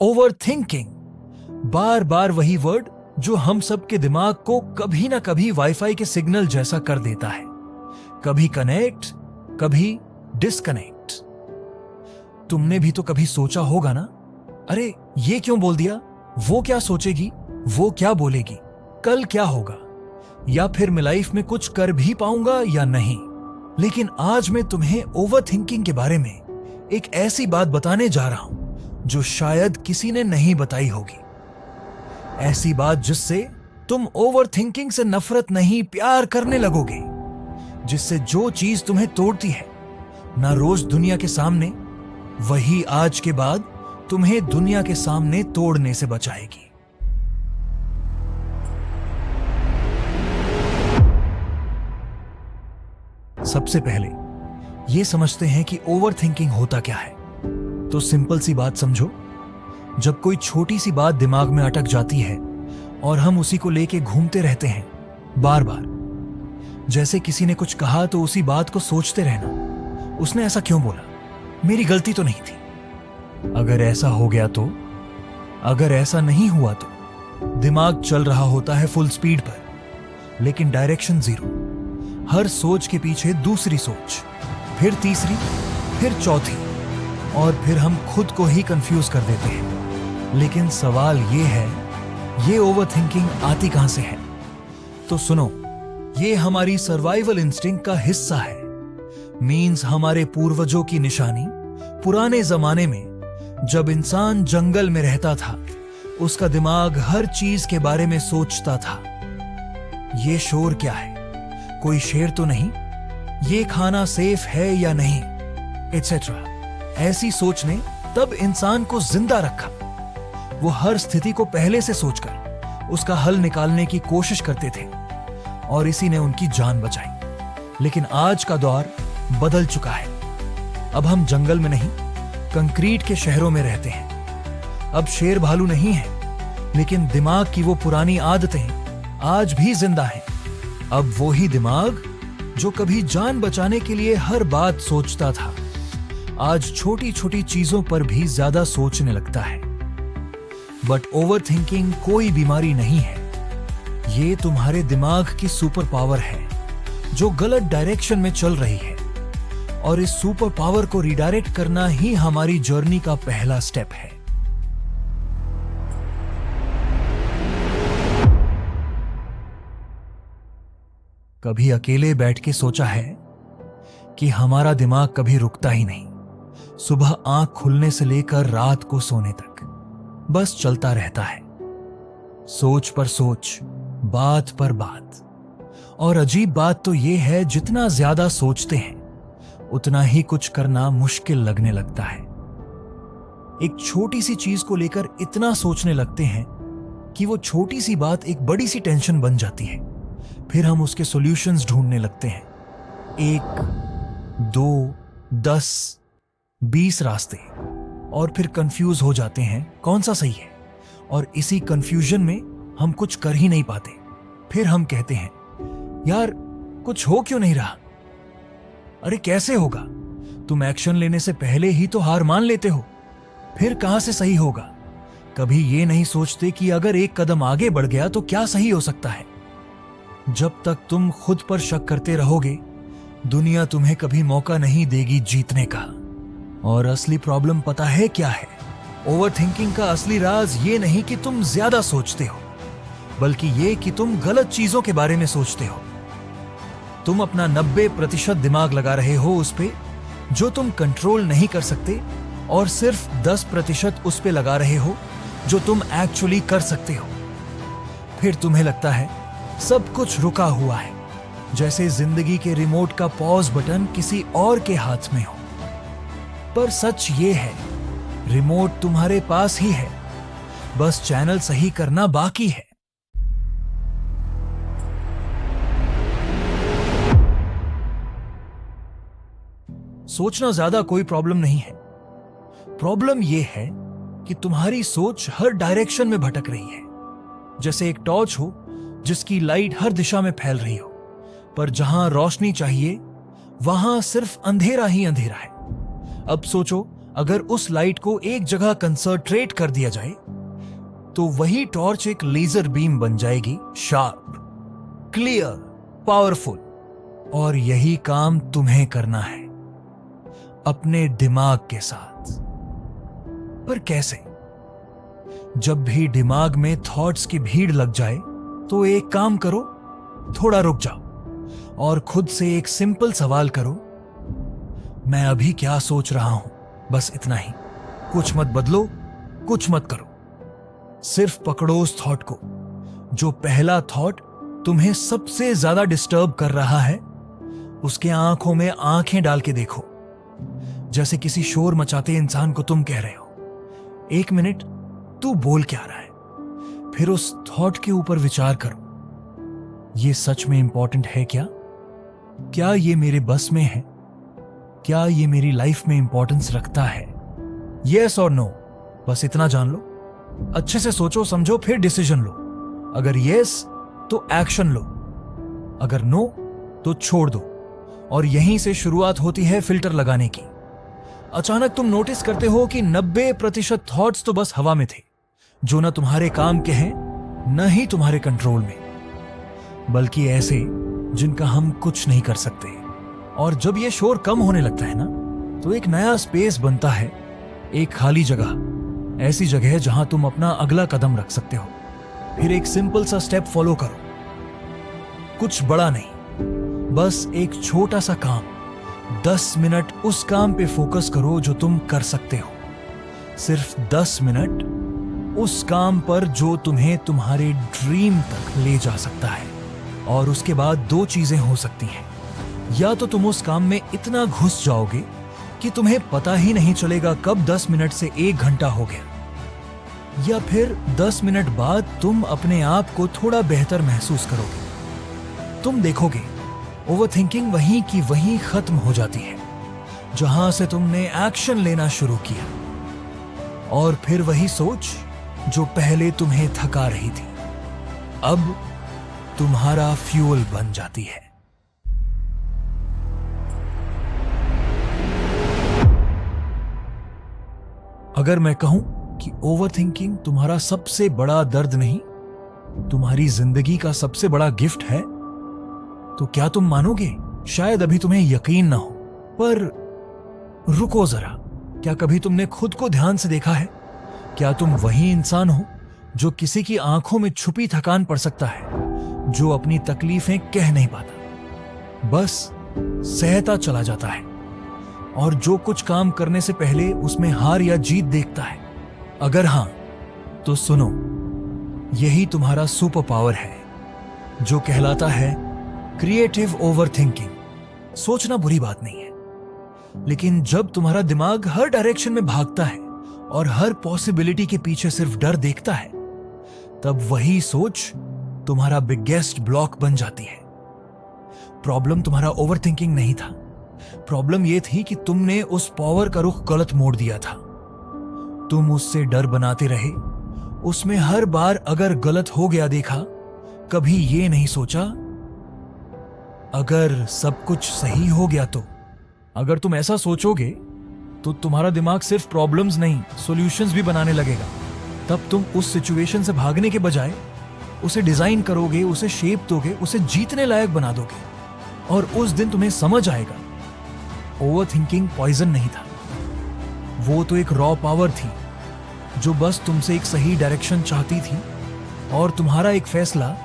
Over thinking, बार बार वही word जो हम सबके दिमाग को कभी ना कभी वाईफाई के सिग्नल जैसा कर देता है। कभी कनेक्ट, कभी डिस्कनेक्ट। तुमने भी तो कभी सोचा होगा ना, अरे ये क्यों बोल दिया, वो क्या सोचेगी, वो क्या बोलेगी, कल क्या होगा, या फिर मैं लाइफ में कुछ कर भी पाऊंगा या नहीं। लेकिन आज मैं तुम्हें ओवर थिंकिंग के बारे में एक ऐसी बात बताने जा रहा हूं जो शायद किसी ने नहीं बताई होगी। ऐसी बात जिससे तुम ओवर थिंकिंग से नफरत नहीं, प्यार करने लगोगे। जिससे जो चीज तुम्हें तोड़ती है ना रोज दुनिया के सामने, वही आज के बाद तुम्हें दुनिया के सामने तोड़ने से बचाएगी। सबसे पहले यह समझते हैं कि ओवर थिंकिंग होता क्या है। तो सिंपल सी बात समझो, जब कोई छोटी सी बात दिमाग में अटक जाती है और हम उसी को लेके घूमते रहते हैं बार बार। जैसे किसी ने कुछ कहा तो उसी बात को सोचते रहना, उसने ऐसा क्यों बोला, मेरी गलती तो नहीं थी। अगर ऐसा हो गया तो, अगर ऐसा नहीं हुआ तो दिमाग चल रहा होता है फुल स्पीड पर, लेकिन डायरेक्शन जीरो। हर सोच के पीछे दूसरी सोच, फिर तीसरी, फिर चौथी, और फिर हम खुद को ही कंफ्यूज कर देते हैं। लेकिन सवाल ये है, ये ओवर थिंकिंग आती कहां से है? तो सुनो, ये हमारी सर्वाइवल इंस्टिंक्ट का हिस्सा है। मीन्स हमारे पूर्वजों की निशानी। पुराने जमाने में जब इंसान जंगल में रहता था, उसका दिमाग हर चीज के बारे में सोचता था। ये शोर क्या है, कोई शेर तो नहीं, ये खाना सेफ है या नहीं, एटसेट्रा। ऐसी सोच ने तब इंसान को जिंदा रखा। वो हर स्थिति को पहले से सोचकर उसका हल निकालने की कोशिश करते थे, और इसी ने उनकी जान बचाई। लेकिन आज का दौर बदल चुका है। अब हम जंगल में नहीं, कंक्रीट के शहरों में रहते हैं। अब शेर भालू नहीं है, लेकिन दिमाग की वो पुरानी आदतें आज भी जिंदा हैं। अब वो ही दिमाग जो कभी जान बचाने के लिए हर बात सोचता था, आज छोटी छोटी चीजों पर भी ज्यादा सोचने लगता है। बट ओवर थिंकिंग कोई बीमारी नहीं है, ये तुम्हारे दिमाग की सुपर पावर है जो गलत डायरेक्शन में चल रही है। और इस सुपर पावर को रिडायरेक्ट करना ही हमारी जर्नी का पहला स्टेप है। कभी अकेले बैठ के सोचा है कि हमारा दिमाग कभी रुकता ही नहीं। सुबह आंख खुलने से लेकर रात को सोने तक बस चलता रहता है, सोच पर सोच, बात पर बात। और अजीब बात तो यह है, जितना ज्यादा सोचते हैं उतना ही कुछ करना मुश्किल लगने लगता है। एक छोटी सी चीज को लेकर इतना सोचने लगते हैं कि वो छोटी सी बात एक बड़ी सी टेंशन बन जाती है। फिर हम उसके सॉल्यूशंस ढूंढने लगते हैं, 1, 2, 10, 20 रास्ते, और फिर कंफ्यूज हो जाते हैं कौन सा सही है। और इसी कंफ्यूजन में हम कुछ कर ही नहीं पाते। फिर हम कहते हैं, यार कुछ हो क्यों नहीं रहा। अरे कैसे होगा, तुम एक्शन लेने से पहले ही तो हार मान लेते हो, फिर कहां से सही होगा। कभी ये नहीं सोचते कि अगर एक कदम आगे बढ़ गया तो क्या सही हो सकता है। जब तक तुम खुद पर शक करते रहोगे, दुनिया तुम्हें कभी मौका नहीं देगी जीतने का। और असली प्रॉब्लम पता है क्या है? ओवर थिंकिंग का असली राज ये नहीं कि तुम ज्यादा सोचते हो, बल्कि ये कि तुम गलत चीजों के बारे में सोचते हो। तुम अपना 90% दिमाग लगा रहे हो उस पे जो तुम कंट्रोल नहीं कर सकते, और सिर्फ 10% उस पे लगा रहे हो जो तुम एक्चुअली कर सकते हो। फिर तुम्हें लगता है सब कुछ रुका हुआ है, जैसे जिंदगी के रिमोट का पॉज बटन किसी और के हाथ में हो। पर सच ये है, रिमोट तुम्हारे पास ही है, बस चैनल सही करना बाकी है। सोचना ज्यादा कोई प्रॉब्लम नहीं है। प्रॉब्लम यह है कि तुम्हारी सोच हर डायरेक्शन में भटक रही है। जैसे एक टॉर्च हो जिसकी लाइट हर दिशा में फैल रही हो, पर जहां रोशनी चाहिए वहां सिर्फ अंधेरा ही अंधेरा है। अब सोचो, अगर उस लाइट को एक जगह कंसंट्रेट कर दिया जाए तो वही टॉर्च एक लेजर बीम बन जाएगी, शार्प, क्लियर, पावरफुल। और यही काम तुम्हें करना है अपने दिमाग के साथ। पर कैसे? जब भी दिमाग में थॉट्स की भीड़ लग जाए तो एक काम करो, थोड़ा रुक जाओ और खुद से एक सिंपल सवाल करो, मैं अभी क्या सोच रहा हूं? बस इतना ही। कुछ मत बदलो, कुछ मत करो, सिर्फ पकड़ो उस थॉट को। जो पहला थॉट तुम्हें सबसे ज्यादा डिस्टर्ब कर रहा है, उसके आंखों में आंखें डाल के देखो, जैसे किसी शोर मचाते इंसान को तुम कह रहे हो, 1 मिनट तू बोल क्या रहा है? फिर उस थॉट के ऊपर विचार करो, ये सच में इंपॉर्टेंट है क्या? क्या ये मेरे बस में है? क्या ये मेरी लाइफ में इंपॉर्टेंस रखता है? यस और नो, बस इतना जान लो। अच्छे से सोचो समझो, फिर डिसीजन लो। अगर यस तो एक्शन लो, अगर नो तो छोड़ दो। और यहीं से शुरुआत होती है फिल्टर लगाने की। अचानक तुम नोटिस करते हो कि 90% थॉट्स तो बस हवा में थे, जो ना तुम्हारे काम के हैं, न ही तुम्हारे कंट्रोल में, बल्कि ऐसे जिनका हम कुछ नहीं कर सकते। और जब ये शोर कम होने लगता है ना, तो एक नया स्पेस बनता है, एक खाली जगह, ऐसी जगह जहां तुम अपना अगला कदम रख सकते हो। फिर एक सिंपल सा स्टेप फॉलो करो, कुछ बड़ा नहीं, बस एक छोटा सा काम। 10 मिनट उस काम पे फोकस करो जो तुम कर सकते हो। सिर्फ 10 मिनट उस काम पर जो तुम्हें तुम्हारे ड्रीम तक ले जा सकता है। और उसके बाद 2 चीजें हो सकती हैं, या तो तुम उस काम में इतना घुस जाओगे कि तुम्हें पता ही नहीं चलेगा कब 10 मिनट से 1 घंटा हो गया, या फिर 10 मिनट बाद तुम अपने आप को थोड़ा बेहतर महसूस करोगे। तुम देखोगे ओवरथिंकिंग वहीं की वहीं खत्म हो जाती है जहां से तुमने एक्शन लेना शुरू किया, और फिर वही सोच जो पहले तुम्हें थका रही थी, अब तुम्हारा फ्यूल बन जाती है। अगर मैं कहूं कि ओवरथिंकिंग तुम्हारा सबसे बड़ा दर्द नहीं, तुम्हारी जिंदगी का सबसे बड़ा गिफ्ट है, तो क्या तुम मानोगे? शायद अभी तुम्हें यकीन ना हो, पर रुको जरा। क्या कभी तुमने खुद को ध्यान से देखा है? क्या तुम वही इंसान हो जो किसी की आंखों में छुपी थकान पड़ सकता है, जो अपनी तकलीफें कह नहीं पाता, बस सहता चला जाता है, और जो कुछ काम करने से पहले उसमें हार या जीत देखता है? अगर हां, तो सुनो, यही तुम्हारा सुपर पावर है, जो कहलाता है क्रिएटिव ओवरथिंकिंग। सोचना बुरी बात नहीं है, लेकिन जब तुम्हारा दिमाग हर डायरेक्शन में भागता है और हर पॉसिबिलिटी के पीछे सिर्फ डर देखता है, तब वही सोच तुम्हारा बिगेस्ट ब्लॉक बन जाती है। प्रॉब्लम तुम्हारा ओवरथिंकिंग नहीं था, प्रॉब्लम यह थी कि तुमने उस पावर का रुख गलत मोड़ दिया था। तुम उससे डर बनाते रहे, उसमें हर बार अगर गलत हो गया देखा, कभी ये नहीं सोचा अगर सब कुछ सही हो गया तो। अगर तुम ऐसा सोचोगे तो तुम्हारा दिमाग सिर्फ प्रॉब्लम्स नहीं, सॉल्यूशंस भी बनाने लगेगा। तब तुम उस सिचुएशन से भागने के बजाय उसे डिजाइन करोगे, उसे शेप दोगे, उसे जीतने लायक बना दोगे, और उस दिन तुम्हें समझ आएगा ओवरथिंकिंग पॉइजन नहीं था, वो तो एक रॉ पावर थी जो बस तुमसे एक सही डायरेक्शन चाहती थी, और तुम्हारा एक फैसला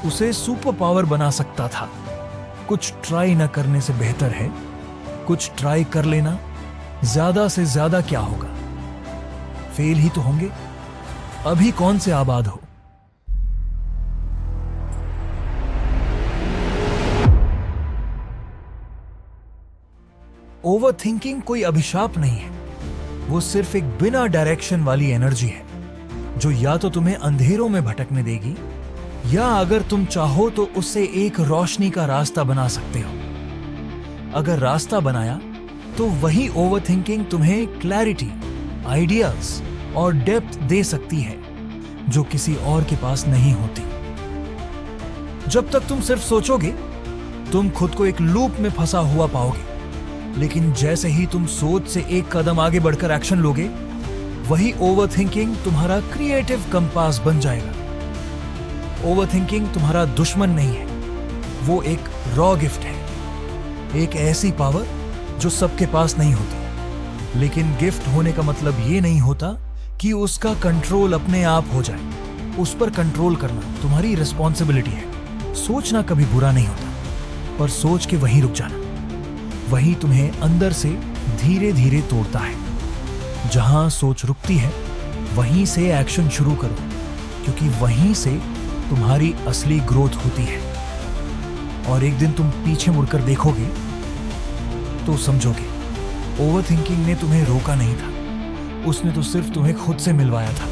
उसे सुपर पावर बना सकता था। कुछ ट्राई न करने से बेहतर है कुछ ट्राई कर लेना। ज्यादा से ज्यादा क्या होगा, फेल ही तो होंगे। अभी कौन से आबाद हो। ओवरथिंकिंग कोई अभिशाप नहीं है, वो सिर्फ एक बिना डायरेक्शन वाली एनर्जी है, जो या तो तुम्हें अंधेरों में भटकने देगी, या अगर तुम चाहो तो उससे एक रोशनी का रास्ता बना सकते हो। अगर रास्ता बनाया तो वही ओवरथिंकिंग तुम्हें क्लैरिटी, आइडियाज और डेप्थ दे सकती है जो किसी और के पास नहीं होती। जब तक तुम सिर्फ सोचोगे, तुम खुद को एक लूप में फंसा हुआ पाओगे, लेकिन जैसे ही तुम सोच से एक कदम आगे बढ़कर एक्शन लोगे, वही ओवरथिंकिंग तुम्हारा क्रिएटिव कंपास बन जाएगा। ओवरथिंकिंग तुम्हारा दुश्मन नहीं है, वो एक रॉ गिफ्ट है, एक ऐसी पावर जो सबके पास नहीं होती। लेकिन गिफ्ट होने का मतलब ये नहीं होता कि उसका कंट्रोल अपने आप हो जाए। उस पर कंट्रोल करना तुम्हारी रिस्पॉन्सिबिलिटी है। सोचना कभी बुरा नहीं होता, पर सोच के वहीं रुक जाना, वही तुम्हें अंदर से धीरे धीरे तोड़ता है। जहां सोच रुकती है, वहीं से एक्शन शुरू करो, क्योंकि वहीं से तुम्हारी असली ग्रोथ होती है। और एक दिन तुम पीछे मुड़कर देखोगे तो समझोगे, ओवरथिंकिंग ने तुम्हें रोका नहीं था, उसने तो सिर्फ तुम्हें खुद से मिलवाया था।